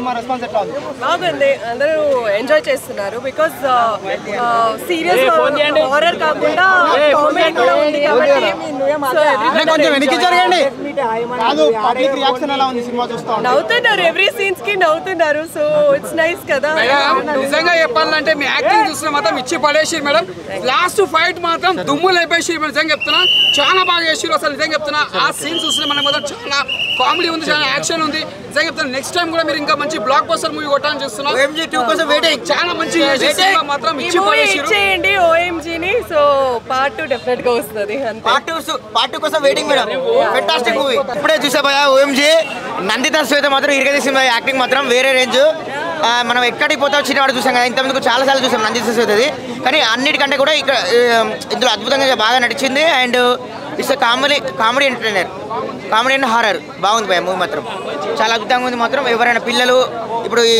Cinema response ఎట్లా ఉంది? బాగుంది, అందరూ ఎంజాయ్ చేస్తున్నారు. బికాస్ సీరియస్ హారర్ కాకుండా కామెడీ కూడా ఉంది కాబట్టి కొంచెం వెనక్కి జరగండి. కాదు, పబ్లిక్ రియాక్షన్ ఎలా ఉంది సినిమా చూస్తా? నవ్వుతున్నారు, ఎవ్రీ సీన్స్ కి నవ్వుతున్నారు. సో ఇట్స్ నైస్ కదా. నిజంగా చెప్పాలంటే మీ యాక్టింగ్ చూసిన మాత్రం ఇచ్చి పడేసి మేడం. లాస్ట్ ఫైట్ మాత్రం దుమ్ము లేపేసి నిజంగా చెప్తున్నా, చాలా బాగా చేసారు అసలు. నిజంగా చెప్తున్నా, ఆ సీన్ చూస్తే మనకి మాత్రం చాలా కామెడీ ఉంది, చాలా యాక్షన్ ఉంది. నిజంగా చెప్తున్నా, నెక్స్ట్ టైం కూడా మీరు ఇంకా మంచి బ్లాక్ బస్టర్ మూవీ కొట్టాలని చూస్తున్నాం. చాలా మంచి మాత్రం ఇచ్చి చేయండి OMG ని. సో పార్ట్ 2 డెఫినెట్ గా వస్తుంది. పార్ట్ 2 కోసం వెయిటింగ్ మేడం. Fantastic movie. ఇప్పుడే చూసా భయ OMG. నందిత శ్వేత మాత్రం ఇరగదీసింది, యాక్టింగ్ మాత్రం వేరే రేంజ్. మనం ఎక్కడికి పోతావు చిన్నవాడు చూసాం కదా, ఇంతకుముందు చాలాసార్లు చూసాం నందిత శ్వేతది. కానీ అన్నిటికంటే కూడా ఇక్కడ ఇందులో అద్భుతంగా బాగా నడిచింది. And it's comedy entertainer, comedy and horror బాగుంది భయ మూవీ మాత్రం. చాలా అద్భుతంగా ఉంది మాత్రం. ఎవరైనా పిల్లలు ఇప్పుడు ఈ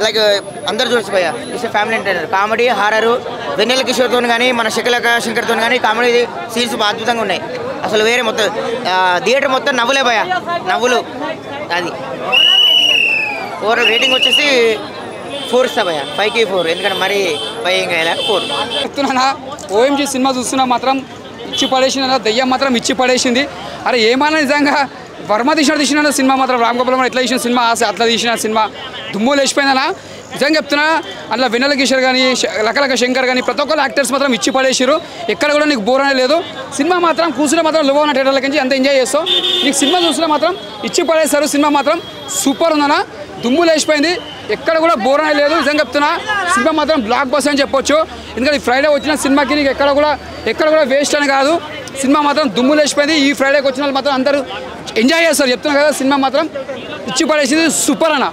లైక్ అందరు చూడొచ్చు భయ. It's family entertainer, comedy horror. Vennela కిషోర్తో కానీ మన శకలక శంకర్తో కానీ కామెడీ సీన్స్ బాగా అద్భుతంగా ఉన్నాయి అసలు. వేరే మొత్తం థియేటర్ మొత్తం నవ్వులే భయ, నవ్వులు. అది ఓవరాల్ రేటింగ్ వచ్చేసి 4 ఇస్తా భయ. 5కి 4, ఎందుకంటే మరి 5 ఇంకా 4 చెప్తున్నా. OMG సినిమా చూస్తున్నా మాత్రం ఇచ్చి పడేసింది, దెయ్యం మాత్రం ఇచ్చి పడేసింది. అరే ఏమైనా నిజంగా వర్మ తీసిన సినిమా మాత్రం, రామ్ గోపాల్ ఎట్లా తీసిన సినిమా అట్లా తీసిన సినిమా దుమ్ము లేచిపోయిందనా. నిజంగా చెప్తున్నా, అట్లా వెన్నెల కిషోర్ కానీ లకలక శంకర్ కానీ ప్రతి ఒక్కరు యాక్టర్స్ మాత్రం ఇచ్చి పడేసారు. ఎక్కడ కూడా నీకు బోర్ అనేది లేదు. సినిమా మాత్రం కూర్చునే మాత్రం లోగా ఉన్న థియేటర్లకి నుంచి అంత ఎంజాయ్ చేస్తావు. నీకు సినిమా చూసినా మాత్రం ఇచ్చి పడేస్తారు. సినిమా మాత్రం సూపర్ ఉందనా, దుమ్ము లేచిపోయింది, ఎక్కడ కూడా బోర్ అనేది లేదు. నిజంగా చెప్తున్నా, సినిమా మాత్రం బ్లాక్ బస్టర్ అని చెప్పొచ్చు. ఎందుకంటే ఫ్రైడే వచ్చిన సినిమాకి నీకు ఎక్కడ కూడా వేస్ట్ అని కాదు. సినిమా మాత్రం దుమ్ము లేచిపోయింది. ఈ ఫ్రైడేకి వచ్చిన వాళ్ళు మాత్రం అందరూ ఎంజాయ్ చేస్తారు. చెప్తున్నా కదా, సినిమా మాత్రం ఇచ్చి పడేసింది, సూపర్ అన్న.